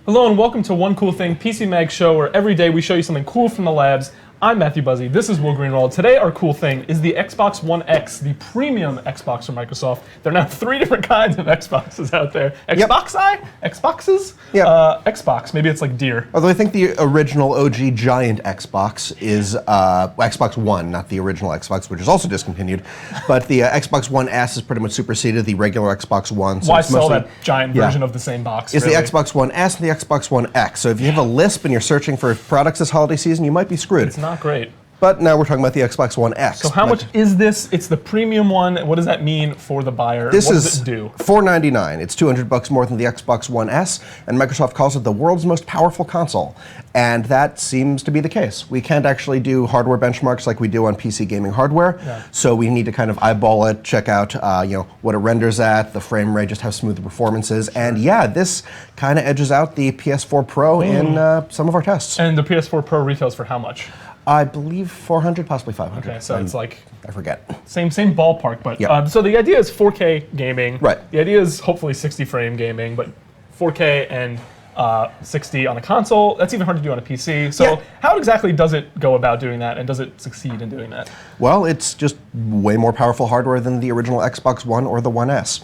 Hello and welcome to One Cool Thing, PC Mag show, where every day we show you something cool from the labs. I'm Matthew Buzzy, this is Will Greenwald. Today our cool thing is the Xbox One X, the premium Xbox from Microsoft. There are now 3 different kinds of Xboxes out there. Xboxi? Xboxes? Yep. Xbox, maybe it's like deer. Although I think the original OG giant Xbox is Xbox One, not the original Xbox, which is also discontinued. But the Xbox One S has pretty much superseded the regular Xbox One. So why sell that giant version of the same box? It's really the Xbox One S and the Xbox One X. So if you have a lisp and you're searching for products this holiday season, you might be screwed. It's not great. But now we're talking about the Xbox One X. So how much is this? It's the premium one. What does that mean for the buyer? What does it do? $499. It's $200 more than the Xbox One S, and Microsoft calls it the world's most powerful console. And that seems to be the case. We can't actually do hardware benchmarks like we do on PC gaming hardware, so we need to kind of eyeball it, check out what it renders at, the frame rate, just how smooth the performance is. And yeah, this kind of edges out the PS4 Pro in some of our tests. And the PS4 Pro retails for how much? I believe 400, possibly 500. Okay, so it's like I forget. Same ballpark, but so the idea is 4K gaming. Right. The idea is hopefully 60 frame gaming, but 4K and 60 on a console. That's even hard to do on a PC. So how exactly does it go about doing that, and does it succeed in doing that? Well, it's just way more powerful hardware than the original Xbox One or the One S.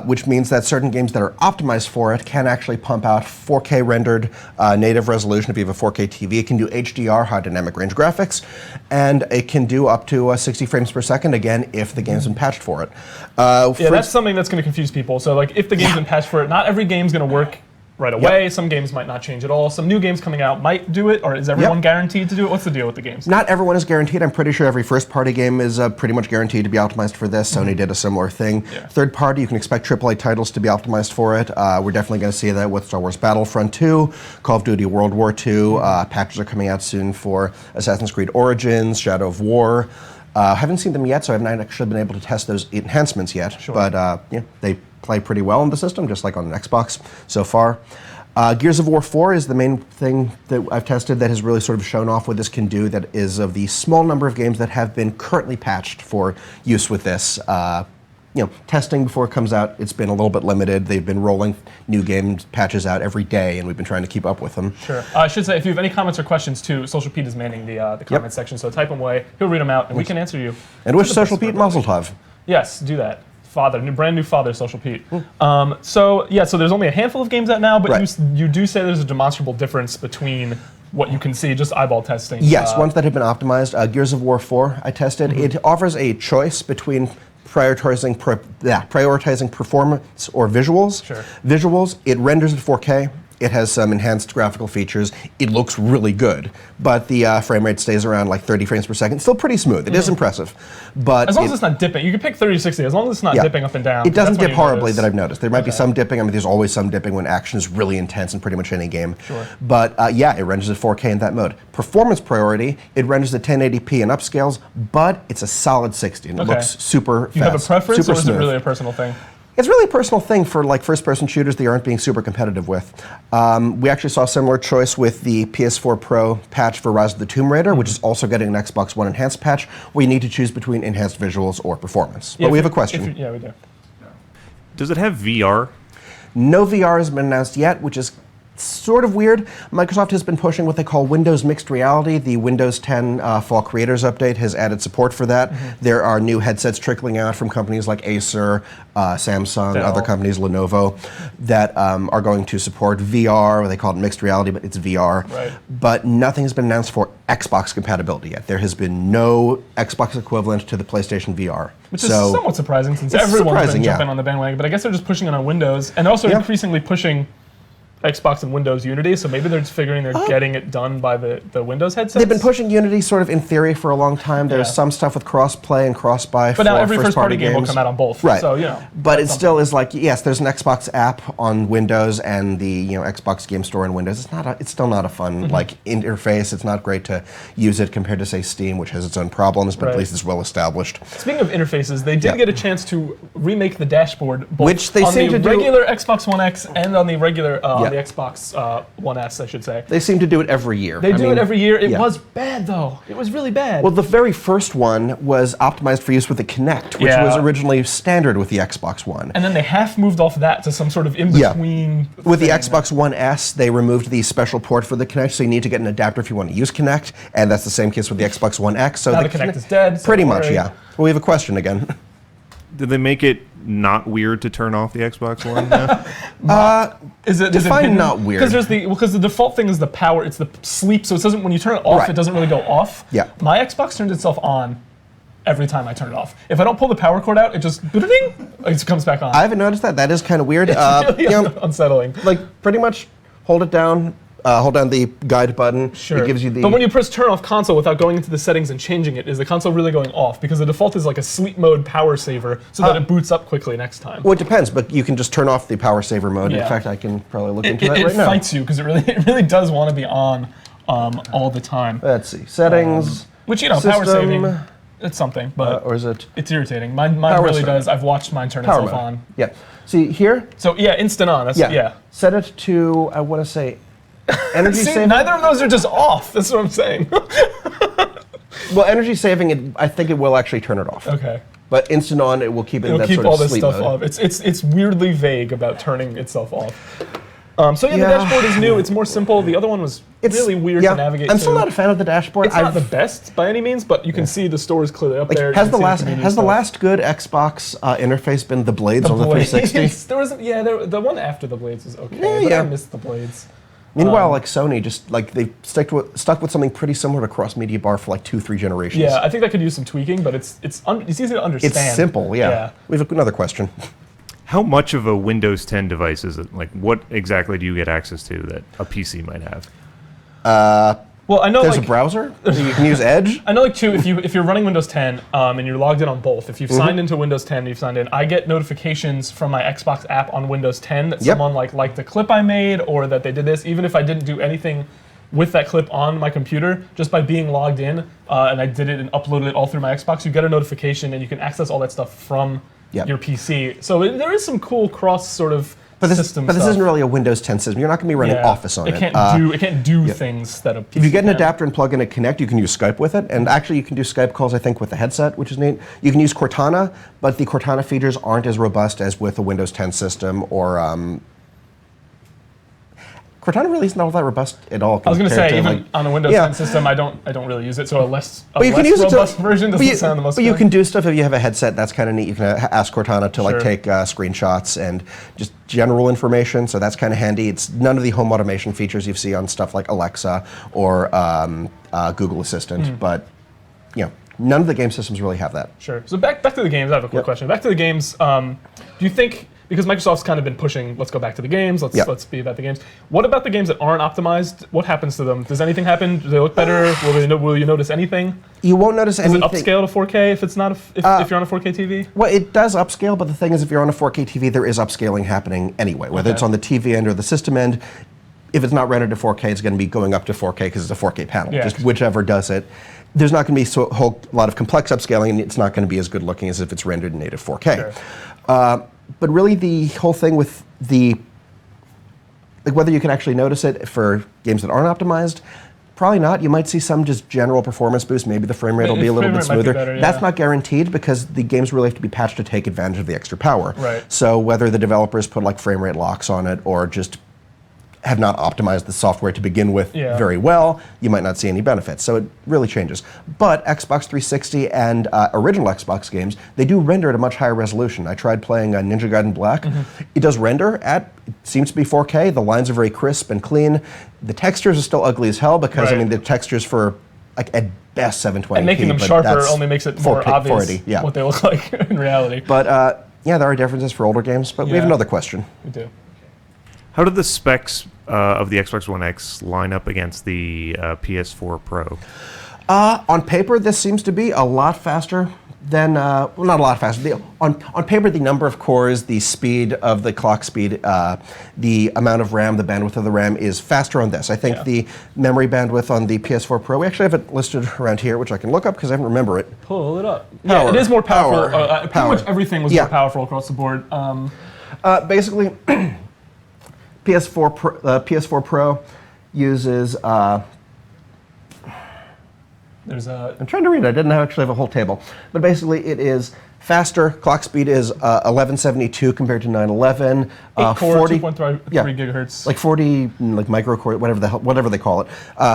Which means that certain games that are optimized for it can actually pump out 4K rendered native resolution. If you have a 4K TV, it can do HDR, high dynamic range graphics, and it can do up to 60 frames per second, again, if the game's been patched for it. That's something that's going to confuse people. So like, if the game's been patched for it, not every game's going to work right away. Some games might not change at all. Some new games coming out might do it, or is everyone guaranteed to do it? What's the deal with the games? Not everyone is guaranteed. I'm pretty sure every first-party game is pretty much guaranteed to be optimized for this. Sony did a similar thing. Third-party, you can expect AAA titles to be optimized for it. We're definitely going to see that with Star Wars Battlefront 2, Call of Duty World War II. Patches are coming out soon for Assassin's Creed Origins, Shadow of War. Haven't seen them yet, so I've not actually been able to test those enhancements yet. But they play pretty well in the system, just like on an Xbox so far. Gears of War 4 is the main thing that I've tested that has really sort of shown off what this can do, that is of the small number of games that have been currently patched for use with this. Testing before it comes out, it's been a little bit limited. They've been rolling new game patches out every day, and we've been trying to keep up with them. Sure. I should say, if you have any comments or questions, too, Social Pete is manning the comment section, so type them away. He'll read them out, and we can answer you. And wish Social Pete Mazel Tov. Yes, do that. Brand new father, Social Pete. So there's only a handful of games out now, but you do say there's a demonstrable difference between what you can see, just eyeball testing. Yes, ones that have been optimized. Gears of War 4, I tested. It offers a choice between prioritizing performance or visuals. Sure. Visuals, it renders at 4K. It has some enhanced graphical features. It looks really good, but the frame rate stays around like 30 frames per second. Still pretty smooth. It is impressive, but as long as it's not dipping, you can pick 30 to 60. As long as it's not dipping up and down. It doesn't dip horribly that I've noticed. There might be some dipping. I mean, there's always some dipping when action is really intense in pretty much any game. Sure. But it renders at 4K in that mode. Performance priority, it renders at 1080p and upscales, but it's a solid 60, and it looks super fast. Do you have a preference, super or is smooth. it really a personal thing? It's really a personal thing for like first-person shooters they aren't being super competitive with. We actually saw a similar choice with the PS4 Pro patch for Rise of the Tomb Raider, which is also getting an Xbox One enhanced patch, where you need to choose between enhanced visuals or performance. But we have a question. Yeah, we do. Does it have VR? No VR has been announced yet, which is sort of weird. Microsoft has been pushing what they call Windows Mixed Reality. The Windows 10 Fall Creators Update has added support for that. There are new headsets trickling out from companies like Acer, Samsung, other companies, Lenovo, that are going to support VR, or they call it mixed reality, but it's VR. Right. But nothing has been announced for Xbox compatibility yet. There has been no Xbox equivalent to the PlayStation VR. Which is somewhat surprising, since everyone's been jumping on the bandwagon, but I guess they're just pushing it on Windows, and also increasingly pushing Xbox and Windows Unity, so maybe they're just figuring they're getting it done by the Windows headsets? They've been pushing Unity sort of in theory for a long time. There's some stuff with cross-play and cross-buy for But now every first-party game will come out on both. Right. So, but it still is like, yes, there's an Xbox app on Windows and the Xbox Game Store on Windows. It's still not a fun interface. It's not great to use it compared to, say, Steam, which has its own problems, but at least it's well established. Speaking of interfaces, they did get a chance to remake the dashboard, both which they on seem the to do regular Xbox One X and on the regular on the Xbox One S, I should say. They seem to do it every year. They do it every year. It was bad, though. It was really bad. Well, the very first one was optimized for use with the Kinect, which was originally standard with the Xbox One. And then they half moved off that to some sort of in-between With the Xbox One S, they removed the special port for the Kinect, so you need to get an adapter if you want to use Kinect, and that's the same case with the Xbox One X. So now the Kinect is dead. So pretty much, yeah. Well, we have a question again. Did they make it not weird to turn off the Xbox One? Is it define not weird? Because the default thing is the power. It's the sleep. So it doesn't, when you turn it off, it doesn't really go off. Yeah. My Xbox turns itself on every time I turn it off. If I don't pull the power cord out, it just it comes back on. I haven't noticed that. That is kind of weird. It's really unsettling. Like pretty much hold it down. Hold down the guide button. Sure. It gives you the. But when you press turn off console without going into the settings and changing it, is the console really going off? Because the default is like a sleep mode power saver, so that it boots up quickly next time. Well, it depends, but you can just turn off the power saver mode. Yeah. In fact, I can probably look into that right It now. fights you because it really does want to be on all the time. Let's see. Settings. Which, you know, system, power saving, it's something, but or is it? it's irritating. Mine Power really saving. does. I've watched mine turn Power itself mode. on. Yeah. See here. So yeah, instant on. That's, yeah. Set it to I want to say energy See, saving. neither of those are just off. That's what I'm saying. Well, energy saving, I think it will actually turn it off. Okay. But instant on, it will keep it in It'll that keep sort all of this sleep stuff mode. off. It's weirdly vague about turning itself off. So yeah, the dashboard is new. It's more simple. The other one was really weird to navigate. I'm still not a fan of the dashboard. It's not the best by any means, but you can see the store is clearly up there. Has the last good Xbox interface been the blades on the 360? There was the one after the blades was okay, but I missed the blades. Meanwhile, like Sony, just like they stuck with something pretty similar to Cross Media Bar for like 2-3 generations. Yeah, I think that could use some tweaking, but it's easy to understand. It's simple. Yeah. We have another question. How much of a Windows 10 device is it? Like, what exactly do you get access to that a PC might have? Well, I know there's a browser. You can use Edge. I know, like, too, if you're running Windows 10 and you're logged in on both, if you've signed into Windows 10 and you've signed in, I get notifications from my Xbox app on Windows 10 that someone liked the clip I made or that they did this, even if I didn't do anything with that clip on my computer, just by being logged in and I did it and uploaded it all through my Xbox, you get a notification and you can access all that stuff from your PC. So there is some cool cross sort of system But this stuff. isn't really a Windows 10 system. You're not going to be running Office on it. It can't do things that a PC If you get an can. adapter and plug in a Kinect, you can use Skype with it. And actually, you can do Skype calls, I think, with the headset, which is neat. You can use Cortana, but the Cortana features aren't as robust as with a Windows 10 system or Cortana really isn't all that robust at all. I was going to say, even on a Windows 10 system, I don't really use it. So a less robust version doesn't sound the most. But you can do stuff if you have a headset. That's kind of neat. You can ask Cortana to like take screenshots and just general information. So that's kind of handy. It's none of the home automation features you see on stuff like Alexa or Google Assistant. But none of the game systems really have that. Sure. So back to the games. I have a quick question. Back to the games. Do you think? Because Microsoft's kind of been pushing, let's go back to the games, let's be about the games. What about the games that aren't optimized? What happens to them? Does anything happen? Do they look better? Will you notice anything? You won't notice anything. Does it upscale to 4K if it's not if you're on a 4K TV? Well, it does upscale, but the thing is, if you're on a 4K TV, there is upscaling happening anyway, whether it's on the TV end or the system end. If it's not rendered to 4K, it's going to be going up to 4K because it's a 4K panel. Yeah. Just whichever does it. There's not going to be a whole lot of complex upscaling, and it's not going to be as good looking as if it's rendered in native 4K. Sure. But really, the whole thing with whether you can actually notice it for games that aren't optimized, probably not. You might see some just general performance boost. Maybe the frame rate will be a little bit smoother. That's not guaranteed because the games really have to be patched to take advantage of the extra power. Right. So whether the developers put like frame rate locks on it or just have not optimized the software to begin with very well, you might not see any benefits. So it really changes. But Xbox 360 and original Xbox games, they do render at a much higher resolution. I tried playing Ninja Gaiden Black. It does render at, it seems to be 4K. The lines are very crisp and clean. The textures are still ugly as hell because, I mean, the textures for, like, at best 720p. And making them sharper only makes it more obvious what they look like in reality. But, yeah, there are differences for older games. But we have another question. We do. How do the specs of the Xbox One X line up against the PS4 Pro? On paper, this seems to be a lot faster than, well, not a lot faster. On paper, the number of cores, the speed of the clock speed, the amount of RAM, the bandwidth of the RAM is faster on this. I think the memory bandwidth on the PS4 Pro, we actually have it listed around here, which I can look up because I don't remember it. Pull it up. Yeah, it is more powerful. Pretty much everything was more powerful across the board. Basically, PS4 Pro uses. I'm trying to read it. I didn't actually have a whole table, but basically it is faster. Clock speed is 1172 compared to 911. 8-core, 2.3 gigahertz. Like 40, like micro-core, whatever they call it.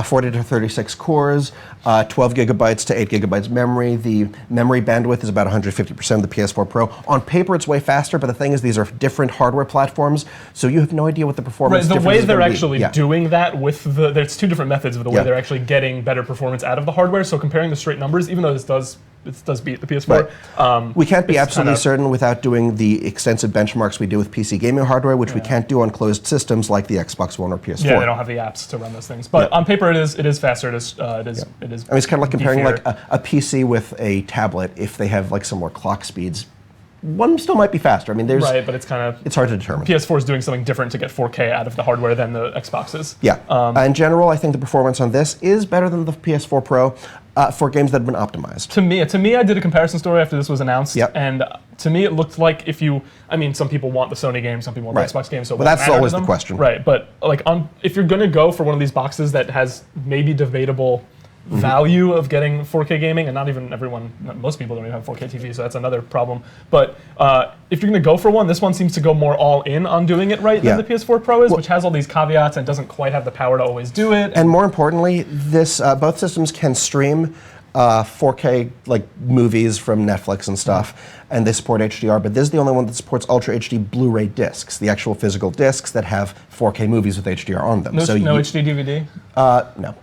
40 to 36 cores, 12 gigabytes to 8 gigabytes memory. The memory bandwidth is about 150% of the PS4 Pro. On paper, it's way faster, but the thing is, these are different hardware platforms, so you have no idea what the performance difference is. Right, the way they're actually doing that with there's two different methods of the way they're actually getting better performance out of the hardware. So comparing the straight numbers, even though this does beat the PS4. Right. We can't be absolutely certain without doing the extensive benchmarks we do with PC gaming hardware, which we can't do on closed systems like the Xbox One or PS4. Yeah, they don't have the apps to run those things. But on paper, it is faster. It is. I mean, it's kind of like comparing like a PC with a tablet. If they have like similar clock speeds, one still might be faster. I mean, there's right, but it's hard to determine. PS4 is doing something different to get 4K out of the hardware than the Xbox is. Yeah. In general, I think the performance on this is better than the PS4 Pro for games that have been optimized. To me, I did a comparison story after this was announced, and to me, it looked like some people want the Sony game, some people want the Xbox game, so that's always the question. Right, but if you're going to go for one of these boxes that has maybe debatable value of getting 4K gaming, and most people don't even have 4K TV, so that's another problem. But if you're going to go for one, this one seems to go more all in on doing it right than the PS4 Pro is, which has all these caveats and doesn't quite have the power to always do it. And more importantly, both systems can stream 4K like movies from Netflix and stuff, and they support HDR, but this is the only one that supports Ultra HD Blu-ray discs, the actual physical discs that have 4K movies with HDR on them. No HD DVD? No.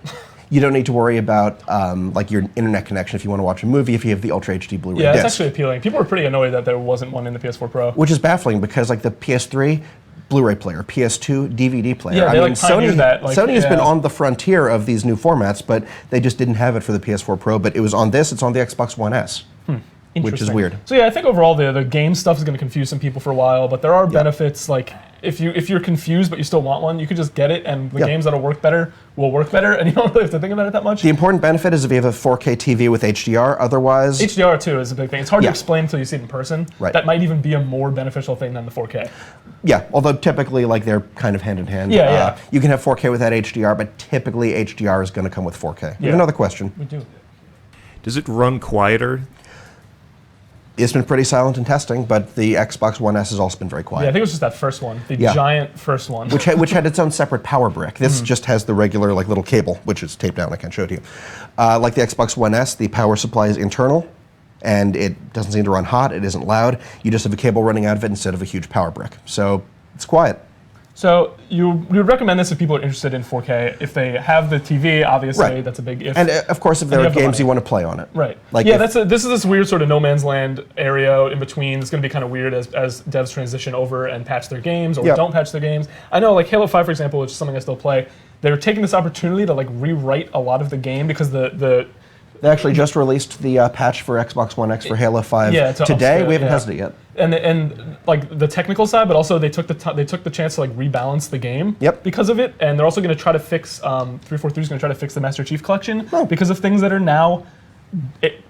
You don't need to worry about like your internet connection if you want to watch a movie if you have the Ultra HD Blu-ray disc. Yeah, it's actually appealing. People were pretty annoyed that there wasn't one in the PS4 Pro. Which is baffling because like the PS3 Blu-ray player, PS2 DVD player. Yeah, Sony has been on the frontier of these new formats, but they just didn't have it for the PS4 Pro. But it was on this. It's on the Xbox One S. Which is weird. So yeah, I think overall the game stuff is going to confuse some people for a while, but there are benefits. Like if you're confused but you still want one, you could just get it, and the games that'll work better will work better, and you don't really have to think about it that much. The important benefit is if you have a 4K TV with HDR. Otherwise, HDR too is a big thing. It's hard to explain until you see it in person. Right. That might even be a more beneficial thing than the 4K. Yeah, although typically like they're kind of hand in hand. Yeah. You can have 4K without HDR, but typically HDR is going to come with 4K. We have another question. We do. Does it run quieter? It's been pretty silent in testing, but the Xbox One S has also been very quiet. Yeah, I think it was just that first one, the giant first one. Which had its own separate power brick. This just has the regular like little cable, which is taped down. I can't show it to you. Like the Xbox One S, the power supply is internal, and it doesn't seem to run hot. It isn't loud. You just have a cable running out of it instead of a huge power brick. So it's quiet. So you would recommend this if people are interested in 4K. If they have the TV, obviously, that's a big if. And of course, if there are games you want to play on it. Right. Like this is this weird sort of no man's land area in between. It's going to be kind of weird as devs transition over and patch their games or don't patch their games. I know, like Halo 5, for example, which is something I still play, they're taking this opportunity to like rewrite a lot of the game because they actually just released the patch for Xbox One X for Halo 5 today. We haven't tested it yet. And like the technical side, but also they took the chance to like rebalance the game because of it, and they're also going to try to fix 343 is going to try to fix the Master Chief Collection because of things that are now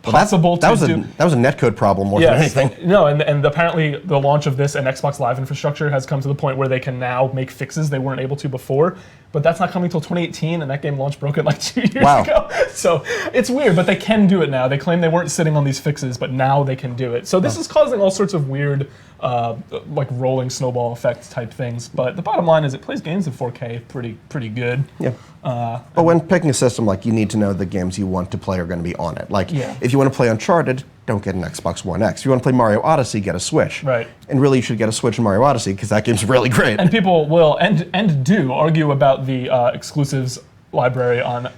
possible to do. That was a netcode problem more than anything. No, and apparently the launch of this and Xbox Live infrastructure has come to the point where they can now make fixes they weren't able to before. But that's not coming until 2018, and that game launched broken like 2 years ago. So it's weird, but they can do it now. They claim they weren't sitting on these fixes, but now they can do it. So this is causing all sorts of weird, like rolling snowball effect type things. But the bottom line is it plays games in 4K pretty good. Yeah. But when picking a system, like you need to know the games you want to play are going to be on it. Like if you want to play Uncharted, don't get an Xbox One X. If you want to play Mario Odyssey, get a Switch. Right. And really, you should get a Switch in Mario Odyssey because that game's really great. And people will and do argue about the exclusives library on.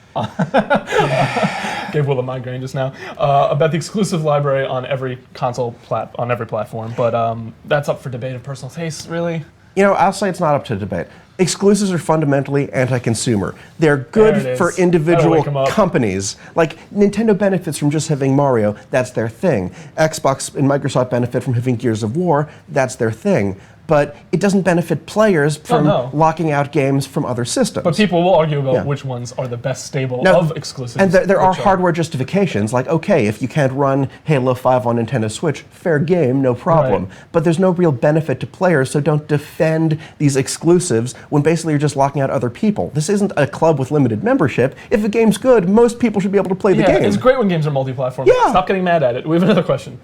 Gave Will a migraine just now about the exclusive library on every console on every platform. But that's up for debate of personal taste, really. You know, I'll say it's not up to debate. Exclusives are fundamentally anti-consumer. They're good for individual companies. Like, Nintendo benefits from just having Mario, that's their thing. Xbox and Microsoft benefit from having Gears of War, that's their thing. but it doesn't benefit players from no. locking out games from other systems. But people will argue about which ones are the best stable Now, of exclusives. and there are hardware justifications, like, okay, if you can't run Halo 5 on Nintendo Switch, fair game, no problem. Right. But there's no real benefit to players, so don't defend these exclusives when basically you're just locking out other people. This isn't a club with limited membership. If a game's good, most people should be able to play the game. It's great when games are multi-platform. Yeah. Stop getting mad at it. We have another question.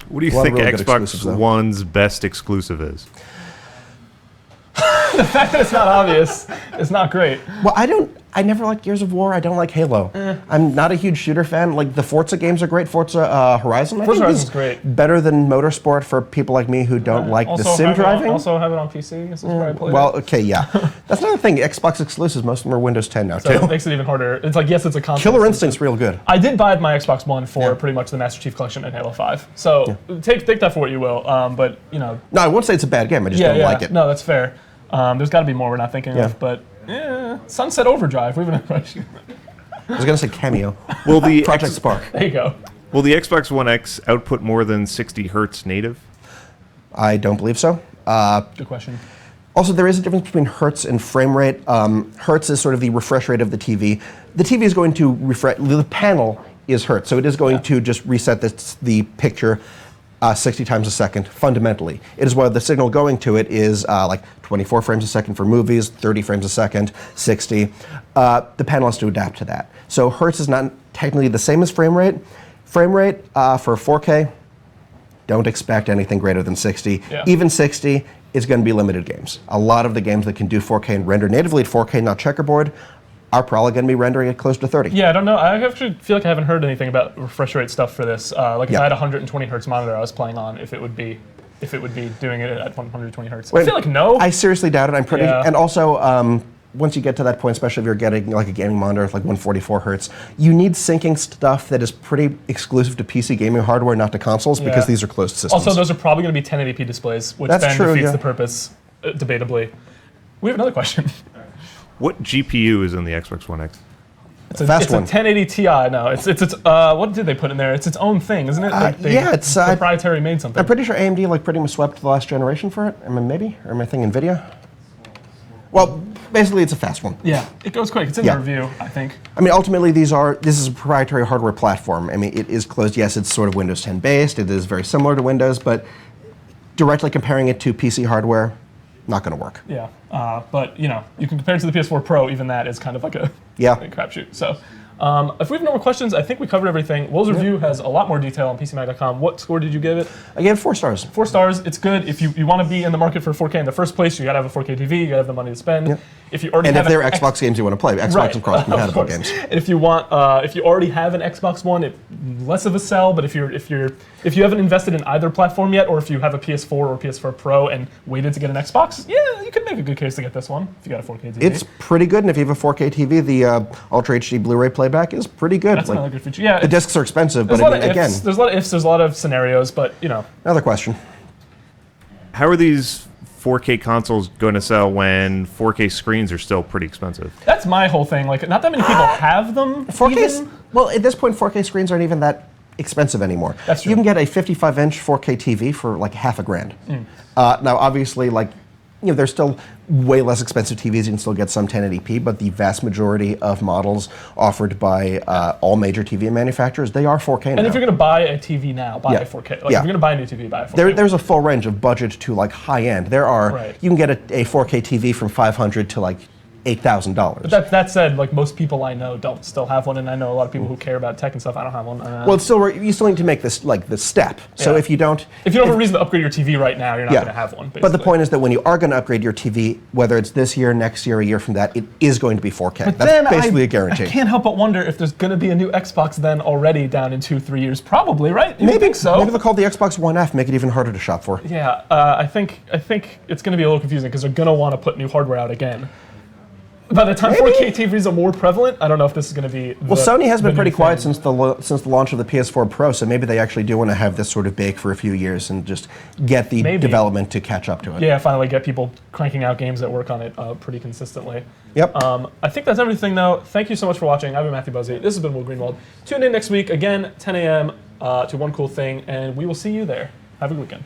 What do you A lot of think really good exclusives, Xbox though. One's best exclusive is? The fact that it's not obvious is not great. Well, I never liked Gears of War. I don't like Halo. I'm not a huge shooter fan. Like, the Forza games are great. Forza Horizon, I Forza think, Horizon's is great. better than Motorsport for people like me who don't like the sim driving. Also have it on PC. This is where I play Well, it. okay, yeah. That's another thing. Xbox exclusives, most of them are Windows 10 now, So it too. makes it even harder. It's like, yes, it's a console. Killer exclusive. Instinct's real good. I did buy my Xbox One for pretty much the Master Chief Collection and Halo 5. So take that for what you will. But, you know. No, I won't say it's a bad game. I just don't like it. No, that's fair. There's got to be more we're not thinking of. But, Sunset Overdrive. We have another question. I was going to say Cameo. Will the Project Spark. There you go. Will the Xbox One X output more than 60 hertz native? I don't believe so. Good question. Also, there is a difference between hertz and frame rate. Hertz is sort of the refresh rate of the TV. The TV is going to refresh, the panel is hertz, so it is going to just reset the picture 60 times a second, fundamentally. It is where the signal going to it is like 24 frames a second for movies, 30 frames a second, 60. The panel has to adapt to that. So hertz is not technically the same as frame rate. Frame rate for 4K, don't expect anything greater than 60. Yeah. Even 60 is going to be limited games. A lot of the games that can do 4K and render natively at 4K, not checkerboard, are probably going to be rendering at close to 30. Yeah, I don't know. I actually feel like I haven't heard anything about refresh rate stuff for this. Like if I had a 120 hertz monitor I was playing on, if it would be doing it at 120 hertz. I feel like no. I seriously doubt it. I'm pretty. Yeah. And also, once you get to that point, especially if you're getting like a gaming monitor with like 144 hertz, you need syncing stuff that is pretty exclusive to PC gaming hardware, not to consoles, because these are closed systems. Also, those are probably going to be 1080p displays, which That's then true, defeats yeah. the purpose, debatably. We have another question. What GPU is in the Xbox One X? It's fast one. a 1080 Ti. No, it's what did they put in there? It's its own thing, isn't it? Like they yeah, it's proprietary made something. I'm pretty sure AMD like pretty much swept the last generation for it. Maybe, or am I thinking Nvidia? Well, basically, it's a fast one. Yeah, it goes quick. It's in the review, I think. I mean, ultimately, this is a proprietary hardware platform. I mean, it is closed. Yes, it's sort of Windows 10 based. It is very similar to Windows, but directly comparing it to PC hardware, not going to work. Yeah, but you know, you can compare it to the PS4 Pro. Even that is kind of like a crapshoot. So, if we have no more questions, I think we covered everything. Will's review has a lot more detail on PCMag.com. What score did you give it? I gave it 4 stars. 4 stars. It's good. If you want to be in the market for 4K in the first place, you got to have a 4K TV. You got to have the money to spend. Yep. If you already And have if there are Xbox games you want to play, Xbox and cross-compatible of course. games. And if you want, if you already have an Xbox One, it less of a sell. But if you haven't invested in either platform yet, or if you have a PS4 or PS4 Pro and waited to get an Xbox, yeah, you could make a good case to get this one if you got a 4K TV. It's pretty good, and if you have a 4K TV, the Ultra HD Blu-ray playback is pretty good. That's another good feature. Yeah, the discs are expensive, but there's a lot of again, ifs. There's a lot of ifs. There's a lot of scenarios, but you know. Another question. How are these 4K consoles going to sell when 4K screens are still pretty expensive? That's my whole thing. Like, not that many people have them. 4K. Well, at this point, 4K screens aren't even that expensive anymore. That's true. You can get a 55-inch 4K TV for like $1,000. Now, obviously, like, you know, there's still way less expensive TVs. You can still get some 1080p, but the vast majority of models offered by all major TV manufacturers, they are 4K now. And if you're going to buy a TV now, buy a 4K. Like, if you're going to buy a new TV, buy a 4K. There's a full range of budget to like high end. There are you can get a 4K TV from $500 to like $8,000. But that said, like most people I know don't still have one, and I know a lot of people who care about tech and stuff. I don't have one. Well, it's still you still need to make this like the step. So if you don't, if you don't have a reason to upgrade your TV right now, you're not going to have one. Basically. But the point is that when you are going to upgrade your TV, whether it's this year, next year, a year from that, it is going to be 4K. But that's then basically a guarantee. I can't help but wonder if there's going to be a new Xbox then already down in 2-3 years. Probably, right? You think so? Maybe they'll call the Xbox One F, make it even harder to shop for. Yeah, I think it's going to be a little confusing because they're going to want to put new hardware out again. By the time 4K TVs are more prevalent, I don't know if this is going to be. Well, Sony has been pretty quiet since the launch of the PS4 Pro, so maybe they actually do want to have this sort of bake for a few years and just get the development to catch up to it. Yeah, finally get people cranking out games that work on it pretty consistently. Yep. I think that's everything, though. Thank you so much for watching. I've been Matthew Buzzy. This has been Will Greenwald. Tune in next week again, 10 a.m. To One Cool Thing, and we will see you there. Have a good weekend.